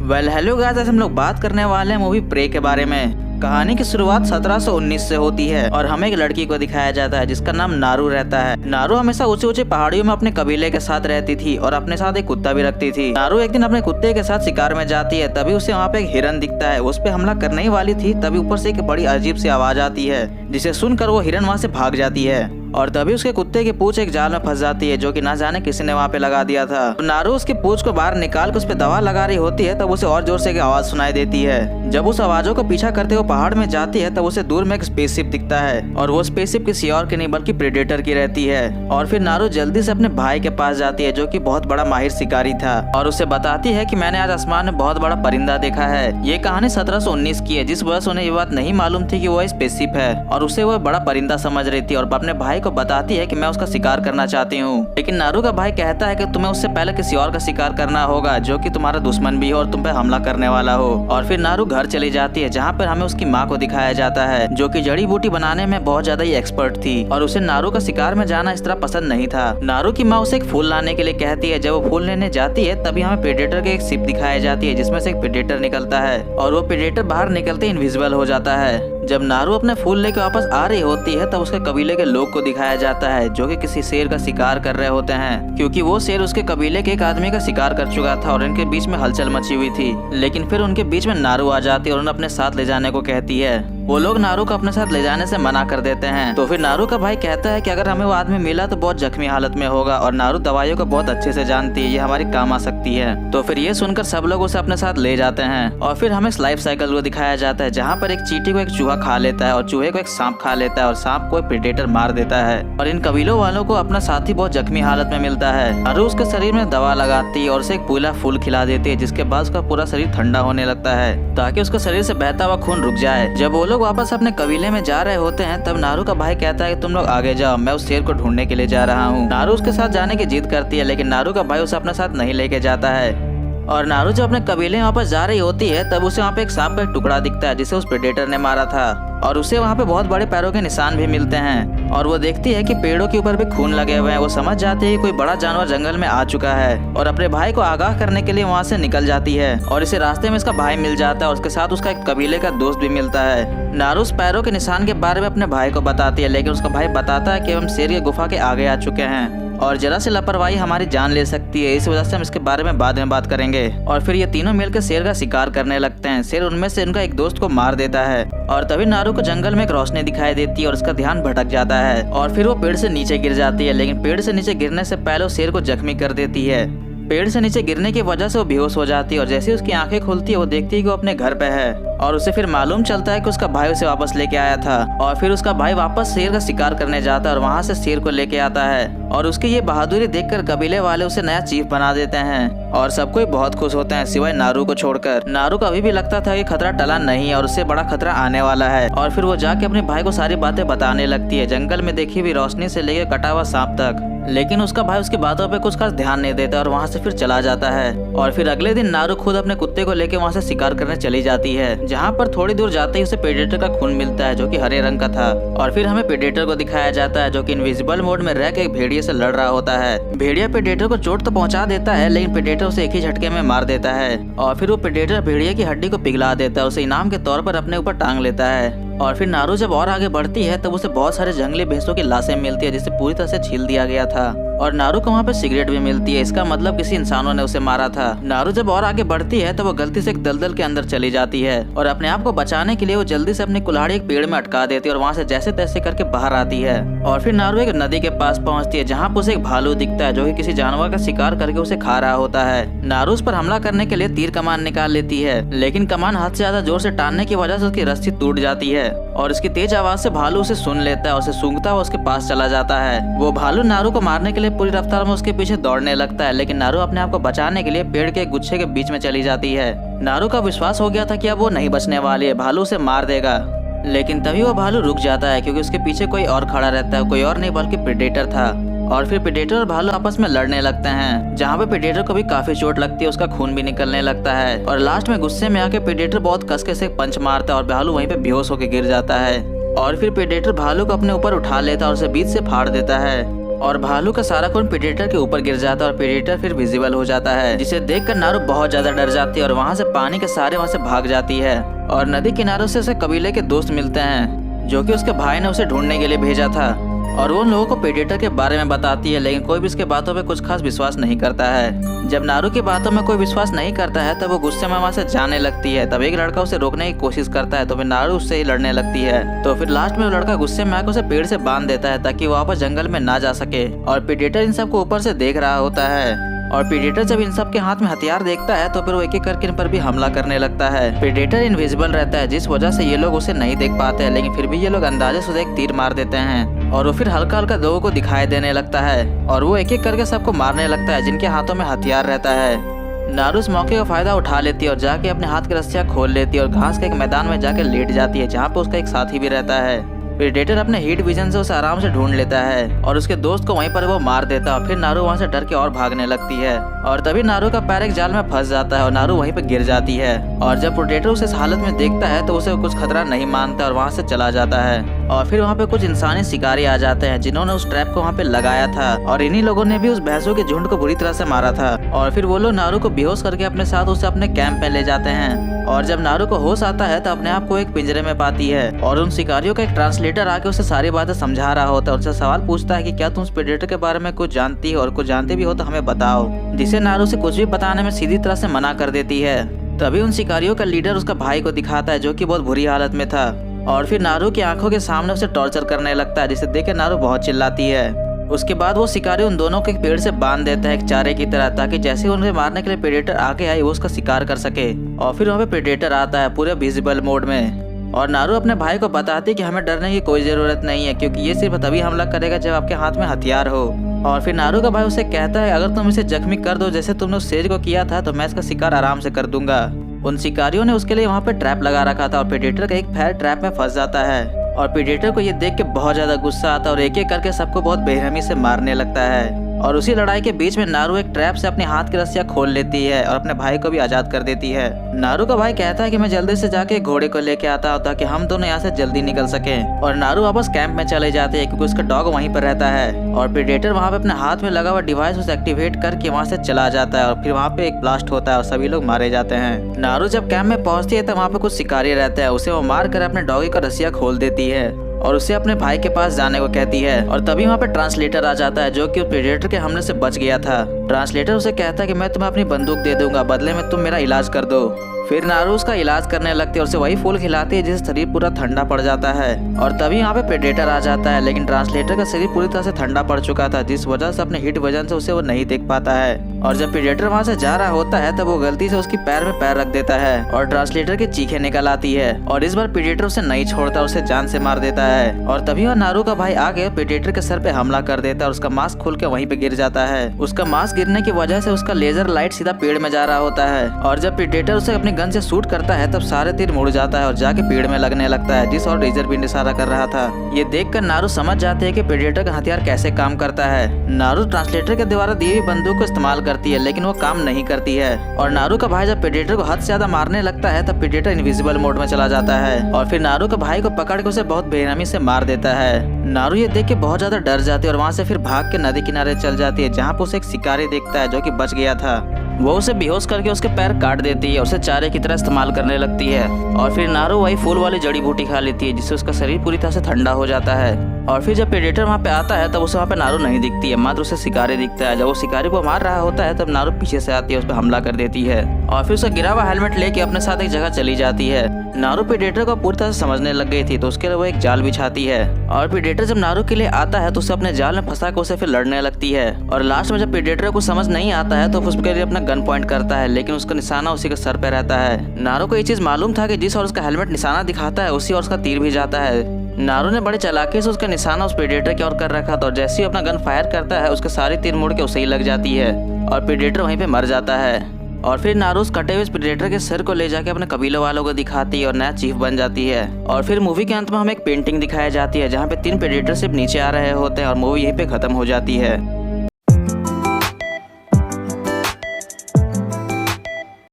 Hello guys, आज हम लोग बात करने वाले हैं मूवी प्रे के बारे में। कहानी की शुरुआत 1719 से होती है और हमें एक लड़की को दिखाया जाता है जिसका नाम नारू रहता है। नारू हमेशा ऊंचे ऊंचे पहाड़ियों में अपने कबीले के साथ रहती थी और अपने साथ एक कुत्ता भी रखती थी। नारू एक दिन अपने कुत्ते के साथ शिकार में जाती है, तभी उसे वहाँ पे एक हिरन दिखता है। उस पे हमला करने ही वाली थी, तभी ऊपर से एक बड़ी अजीब सी आवाज आती है जिसे सुनकर वो हिरन वहाँ से भाग जाती है और तभी उसके कुत्ते की पूंछ एक जाल में फंस जाती है जो कि ना जाने किसी ने वहाँ पे लगा दिया था। नारू उसकी पूंछ को बाहर निकाल कर उस पे दवा लगा रही होती है, तब उसे और जोर से एक आवाज सुनाई देती है। जब उस आवाजों को पीछा करते हुए पहाड़ में जाती है तब उसे दूर में एक स्पेसशिप दिखता है और वो स्पेसशिप किसी और की नहीं बल्कि प्रेडेटर की रहती है। और फिर नारू जल्दी से अपने भाई के पास जाती है जो कि बहुत बड़ा माहिर शिकारी था और उसे बताती है कि मैंने आज आसमान में बहुत बड़ा परिंदा देखा है। ये कहानी 1719 की है, जिस वजह से उन्हें ये बात नहीं मालूम थी कि वो स्पेसशिप है और उसे वो बड़ा परिंदा समझ रही थी और अपने भाई को बताती है कि मैं उसका शिकार करना चाहती हूँ। लेकिन नारू का भाई कहता है कि तुम्हें उससे पहले किसी और का शिकार करना होगा जो कि तुम्हारा दुश्मन भी हो और तुम पे हमला करने वाला हो। और फिर नारू घर चली जाती है जहाँ पर हमें उसकी माँ को दिखाया जाता है जो कि जड़ी बूटी बनाने में बहुत ज्यादा ही एक्सपर्ट थी और उसे नारू का शिकार में जाना इस तरह पसंद नहीं था। नारू की माँ उसे एक फूल लाने के लिए कहती है। जब वो फूल लेने जाती है तभी हमें प्रेडेटर की एक शिप दिखाई जाती है जिसमें से एक प्रेडेटर निकलता है और वो प्रेडेटर बाहर निकलते इनविजिबल हो जाता है। जब नारू अपने फूल लेकर वापस आ रही होती है तब उसके कबीले के लोग को दिखाया जाता है जो कि किसी शेर का शिकार कर रहे होते हैं, क्योंकि वो शेर उसके कबीले के एक आदमी का शिकार कर चुका था और इनके बीच में हलचल मची हुई थी। लेकिन फिर उनके बीच में नारू आ जाती है और उन्हें अपने साथ ले जाने को कहती है। वो लोग नारू को अपने साथ ले जाने से मना कर देते हैं। तो फिर नारू का भाई कहता है कि अगर हमें वो आदमी मिला तो बहुत जख्मी हालत में होगा और नारू दवाइयों को बहुत अच्छे से जानती है, ये हमारी काम आ सकती है। तो फिर ये सुनकर सब लोग उसे अपने साथ ले जाते हैं और फिर हमें लाइफ साइकिल को दिखाया जाता है जहाँ पर एक चींटी को एक चूहा खा लेता है और चूहे को एक सांप खा लेता है और सांप को एक प्रेडेटर मार देता है और इन कबीलों वालों को अपना साथी बहुत जख्मी हालत में मिलता है। नारू उसके शरीर में दवा लगाती है और उसे एक पीला फूल खिला देती है जिसके बाद उसका पूरा शरीर ठंडा होने लगता है ताकि उसका शरीर से बहता हुआ खून रुक जाए। जब वो लोग वापस अपने कबीले में जा रहे होते हैं तब नारू का भाई कहता है कि तुम लोग आगे जाओ, मैं उस शेर को ढूंढने के लिए जा रहा हूँ। नारू उसके साथ जाने की जिद करती है लेकिन नारू का भाई उसे अपने साथ नहीं लेके जाता है और नारू जब अपने कबीले में वापस जा रही होती है तब उसे वहाँ पे एक सांप का एक टुकड़ा दिखता है जिसे उस प्रेडेटर ने मारा था और उसे वहाँ पे बहुत बड़े पैरों के निशान भी मिलते हैं और वो देखती है कि पेड़ों के ऊपर भी खून लगे हुए हैं। वो समझ जाती है कि कोई बड़ा जानवर जंगल में आ चुका है और अपने भाई को आगाह करने के लिए वहाँ से निकल जाती है और इसे रास्ते में इसका भाई मिल जाता है और उसके साथ उसका एक कबीले का दोस्त भी मिलता है। नारू उस पैरों के निशान के बारे में अपने भाई को बताती है लेकिन उसका भाई बताता है कि हम शेर की गुफा के आगे आ चुके हैं और जरा से लापरवाही हमारी जान ले सकती है, इस वजह से हम इसके बारे में बाद में बात करेंगे। और फिर ये तीनों मिलकर शेर का शिकार करने लगते हैं। शेर उनमें से उनका एक दोस्त को मार देता है और तभी नारू को जंगल में एक रोशनी दिखाई देती है और उसका ध्यान भटक जाता है और फिर वो पेड़ से नीचे गिर जाती है। लेकिन पेड़ से नीचे गिरने से पहले वो शेर को जख्मी कर देती है। पेड़ से नीचे गिरने की वजह से वो बेहोश हो जाती है और जैसे उसकी आंखें खुलती है वो देखती है कि वो अपने घर पे है और उसे फिर मालूम चलता है कि उसका भाई उसे वापस लेके आया था और फिर उसका भाई वापस शेर का शिकार करने जाता है और वहाँ से शेर को लेके आता है और उसकी ये बहादुरी देखकर कबीले वाले उसे नया चीफ बना देते हैं और सब कोई बहुत खुश होते हैं सिवाय नारू को छोड़कर। नारू को अभी भी लगता था कि खतरा टला नहीं है और उससे बड़ा खतरा आने वाला है और फिर वो जाके अपने भाई को सारी बातें बताने लगती है, जंगल में देखी हुई रोशनी से लेकर कटा हुआ सांप तक। लेकिन उसका भाई उसकी बातों पे कुछ खास ध्यान नहीं देता और वहाँ से फिर चला जाता है और फिर अगले दिन नारू खुद अपने कुत्ते को लेकर वहाँ से शिकार करने चली जाती है जहाँ पर थोड़ी दूर जाते ही उसे प्रेडेटर का खून मिलता है जो कि हरे रंग का था और फिर हमें प्रेडेटर को दिखाया जाता है जो कि इनविजिबल मोड में रह के एक भेड़िए से लड़ रहा होता है। भेड़िया प्रेडेटर को चोट तो पहुंचा देता है लेकिन प्रेडेटर उसे एक ही झटके में मार देता है और फिर वो प्रेडेटर भेड़िए की हड्डी को पिघला देता है, उसे इनाम के तौर पर अपने ऊपर टांग लेता है। और फिर नारू जब और आगे बढ़ती है तब उसे बहुत सारे जंगली भैंसों की लाशें मिलती है जिसे पूरी तरह से छील दिया गया था और नारू को वहाँ पे सिगरेट भी मिलती है, इसका मतलब किसी इंसानों ने उसे मारा था। नारू जब और आगे बढ़ती है तो वो गलती से एक दलदल के अंदर चली जाती है और अपने आप को बचाने के लिए वो जल्दी से अपनी कुल्हाड़ी एक पेड़ में अटका देती है और वहाँ से जैसे तैसे करके बाहर आती है और फिर नारू एक नदी के पास पहुँचती है जहाँ पर उसे एक भालू दिखता है जो कि किसी जानवर का शिकार करके उसे खा रहा होता है। नारू उस पर हमला करने के लिए तीर कमान निकाल लेती है लेकिन कमान हाथ से ज्यादा जोर से टानने की वजह से उसकी रस्सी टूट जाती है और इसकी तेज आवाज से भालू उसे सुन लेता है और उसे सूंघता हुआ उसके पास चला जाता है। वो भालू नारू को मारने के लिए पूरी रफ्तार में उसके पीछे दौड़ने लगता है लेकिन नारू अपने आप को बचाने के लिए पेड़ के गुच्छे के बीच में चली जाती है। नारू का विश्वास हो गया था कि अब वो नहीं बचने वाली है, भालू उसे मार देगा। लेकिन तभी वो भालू रुक जाता है क्योंकि उसके पीछे कोई और खड़ा रहता है, कोई और नहीं बल्कि प्रेडेटर था। और फिर प्रेडेटर और भालू आपस में लड़ने लगते हैं जहाँ पे प्रेडेटर को भी काफी चोट लगती है, उसका खून भी निकलने लगता है और लास्ट में गुस्से में आके प्रेडेटर बहुत कसके से पंच मारता है और भालू वहीं पे बेहोश होकर गिर जाता है और फिर प्रेडेटर भालू को अपने ऊपर उठा लेता है और उसे बीच से फाड़ देता है और भालू का सारा खून प्रेडेटर के ऊपर गिर जाता है और प्रेडेटर फिर विजिबल हो जाता है, जिसे देखकर नारू बहुत ज्यादा डर जाती है और वहाँ से पानी के सहारे वहाँ से भाग जाती है। और नदी किनारों से उसे कबीले के दोस्त मिलते हैं जो कि उसके भाई ने उसे ढूंढने के लिए भेजा था, और वो उन लोगों को प्रेडेटर के बारे में बताती है, लेकिन कोई भी उसके बातों पे कुछ खास विश्वास नहीं करता है। जब नारू की बातों में कोई विश्वास नहीं करता है तब वो गुस्से में वहाँ से जाने लगती है। तब एक लड़का उसे रोकने की कोशिश करता है तो फिर नारू उससे ही लड़ने लगती है। तो फिर लास्ट में वो लड़का गुस्से में आकर उसे पेड़ से बांध देता है ताकि वो वापस जंगल में ना जा सके। और प्रेडेटर इन सबको ऊपर से देख रहा होता है, और प्रेडेटर जब इन सब के हाथ में हथियार देखता है तो फिर वो एक एक करके इन पर भी हमला करने लगता है। प्रेडेटर इनविजिबल रहता है जिस वजह से ये लोग उसे नहीं देख पाते हैं, लेकिन फिर भी ये लोग अंदाजे से उसे एक तीर मार देते हैं और वो फिर हल्का हल्का लोगों को दिखाई देने लगता है और वो एक एक करके सबको मारने लगता है जिनके हाथों में हथियार रहता है। नारू इस मौके का फायदा उठा लेती है और जाके अपने हाथ की रस्सियां खोल लेती है और घास के एक मैदान में जाके लेट जाती है जहाँ पे उसका एक साथी भी रहता है। प्रेडेटर अपने हीट विजन से उसे आराम से ढूंढ लेता है और उसके दोस्त को वहीं पर वो मार देता है। फिर नारू वहाँ से डर के और भागने लगती है और तभी नारू का पैर एक जाल में फंस जाता है और नारू वहीं पे गिर जाती है। और जब प्रेडेटर उसे इस हालत में देखता है तो उसे कुछ खतरा नहीं मानता और वहाँ से चला जाता है। और फिर वहाँ पे कुछ इंसानी शिकारी आ जाते हैं जिन्होंने उस ट्रैप को वहाँ पे लगाया था, और इन्हीं लोगों ने भी उस भैंसों के झुंड को बुरी तरह से मारा था। और फिर वो लोग नारू को बेहोश करके अपने साथ उसे अपने कैंप में ले जाते हैं। और जब नारू को होश आता है तो अपने आप को एक पिंजरे में पाती है और उन शिकारियों का एक ट्रांसलेटर आके उसे सारी बातें समझा रहा होता है। उनसे सवाल पूछता है कि क्या तुम प्रेडेटर के बारे में कुछ जानती हो और कुछ जानते भी हो तो हमें बताओ, जिसे नारू से कुछ भी बताने में सीधी तरह से मना कर देती है। तभी उन शिकारियों का लीडर उसका भाई को दिखाता है जो कि बहुत बुरी हालत में था, और फिर नारू की आंखों के सामने उसे टॉर्चर करने लगता है, जिसे देख के नारू बहुत चिल्लाती है। उसके बाद वो शिकारी उन दोनों को एक पेड़ से बांध देता है एक चारे की तरह, ताकि जैसे उन्हें मारने के लिए प्रेडेटर आगे आए वो उसका शिकार कर सके। और फिर वहाँ पे प्रेडेटर आता है पूरे विजिबल मोड में, और नारू अपने भाई को बताती है कि हमें डरने की कोई जरूरत नहीं है क्योंकि ये सिर्फ तभी हमला करेगा जब आपके हाथ में हथियार हो। और फिर नारू का भाई उसे कहता है अगर तुम इसे जख्मी कर दो जैसे तुमने उस शेर को किया था तो मैं इसका शिकार आराम से कर दूंगा। उन शिकारियों ने उसके लिए वहाँ पे ट्रैप लगा रखा था और प्रेडेटर का एक पैर ट्रैप में फंस जाता है। और प्रेडेटर को ये देख के बहुत ज्यादा गुस्सा आता है और एक एक करके सबको बहुत बेरहमी से मारने लगता है। और उसी लड़ाई के बीच में नारू एक ट्रैप से अपने हाथ की रस्सियां खोल लेती है और अपने भाई को भी आजाद कर देती है। नारू का भाई कहता है कि मैं जल्दी से जाके घोड़े को लेके आता हूँ ताकि हम दोनों यहाँ से जल्दी निकल सके। और नारू वापस कैंप में चले जाते हैं क्योंकि उसका डॉग वहीं पर रहता है। और प्रेडेटर वहाँ पे अपने हाथ में लगा हुआ डिवाइस उसे एक्टिवेट करके वहाँ से चला जाता है और फिर वहाँ पे एक ब्लास्ट होता है और सभी लोग मारे जाते हैं। नारू जब कैंप में पहुँचती है तो वहाँ पे कुछ शिकारी रहते हैं, उसे वो मार कर अपने डॉगी का रस्सियां खोल देती है और उसे अपने भाई के पास जाने को कहती है। और तभी वहाँ पे ट्रांसलेटर आ जाता है जो कि प्रेडेटर के हमले से बच गया था। ट्रांसलेटर उसे कहता है कि मैं तुम्हें अपनी बंदूक दे दूंगा, बदले में तुम मेरा इलाज कर दो। फिर नारू उसका इलाज करने लगती है और उसे वही फूल खिलाती है जिससे शरीर पूरा ठंडा पड़ जाता है। और तभी यहाँ पे प्रेडेटर आ जाता है, लेकिन ट्रांसलेटर का शरीर पूरी तरह से ठंडा पड़ चुका था जिस वजह से अपने हीट वजन से उसे वो नहीं देख पाता है। और जब प्रेडेटर वहाँ से जा रहा होता है तब वो गलती से उसकी पैर में पैर रख देता है और ट्रांसलेटर की चीखें निकल आती है। और इस बार प्रेडेटर उसे नहीं छोड़ता, उसे जान से मार देता है। और तभी वह नारू का भाई आगे प्रेडेटर के सर पे हमला कर देता है और उसका मास्क खुल के वहीं पे गिर जाता है। उसका मास्क गिरने की वजह से उसका लेजर लाइट सीधा पेड़ में जा रहा होता है। और जब प्रेडेटर उसे अपनी गन से शूट करता है तब सारे तीर मुड़ जाता है और जाके पेड़ में लगने लगता है जिस और रेजर भी इशारा कर रहा था। ये देखकर नारू समझ जाते हैं कि प्रेडेटर का हथियार कैसे काम करता है। नारू ट्रांसलेटर के द्वारा दी हुई बंदूक को इस्तेमाल करती है लेकिन वो काम नहीं करती है। और नारू का भाई जब प्रेडेटर को हद से ज्यादा मारने लगता है तब प्रेडेटर इनविजिबल मोड में चला जाता है और फिर नारू के भाई को पकड़ के उसे बहुत बेरहमी से मार देता है। नारू ये देख के बहुत ज्यादा डर जाती है और वहाँ से फिर भाग के नदी किनारे चल जाती है जहाँ पे उसे एक शिकारी देखता है जो कि बच गया था। वो उसे बेहोश करके उसके पैर काट देती है, उसे चारे की तरह इस्तेमाल करने लगती है। और फिर नारू वही फूल वाली जड़ी बूटी खा लेती है जिससे उसका शरीर पूरी तरह से ठंडा हो जाता है। और फिर जब प्रेडेटर वहाँ पे आता है तब उसे वहाँ पे नारू नहीं दिखती है, मात्र उसे शिकारी दिखता है। जब वो शिकारी को मार रहा होता है तब नारू पीछे से आती है, उस पर हमला कर देती है और फिर उसका गिरा हुआ हेलमेट लेके अपने साथ एक जगह चली जाती है। नारू प्रेडेटर को पूरी तरह से समझने लग गई थी तो उसके लिए वो एक जाल बिछाती है। और प्रेडेटर जब नारू के लिए आता है तो उसे अपने जाल में फंसा कर उसे फिर लड़ने लगती है। और लास्ट में जब प्रेडेटर को समझ नहीं आता है तो उसके लिए अपना गन पॉइंट करता है, लेकिन उसका निशाना उसी के सर पे रहता है। नारू को ये चीज मालूम था कि जिस और उसका हेलमेट निशाना दिखाता है उसी और उसका तीर भी जाता है। नारू ने बड़े चालाकी से उसका निशाना उस प्रेडेटर की ओर कर रखा था और जैसे ही अपना गन फायर करता है उसके सारी तीर मुड़ के उसे ही लग जाती है और प्रेडेटर वहीं पे मर जाता है। और फिर नारू उस कटे हुए प्रेडेटर के सिर को ले जाके अपने कबीले वालों को दिखाती है और नया चीफ बन जाती है। और फिर मूवी के अंत में हमें एक पेंटिंग दिखाई जाती है जहाँ पे 3 प्रेडेटर सिर्फ नीचे आ रहे होते हैं और मूवी यहीं पे खत्म हो जाती है।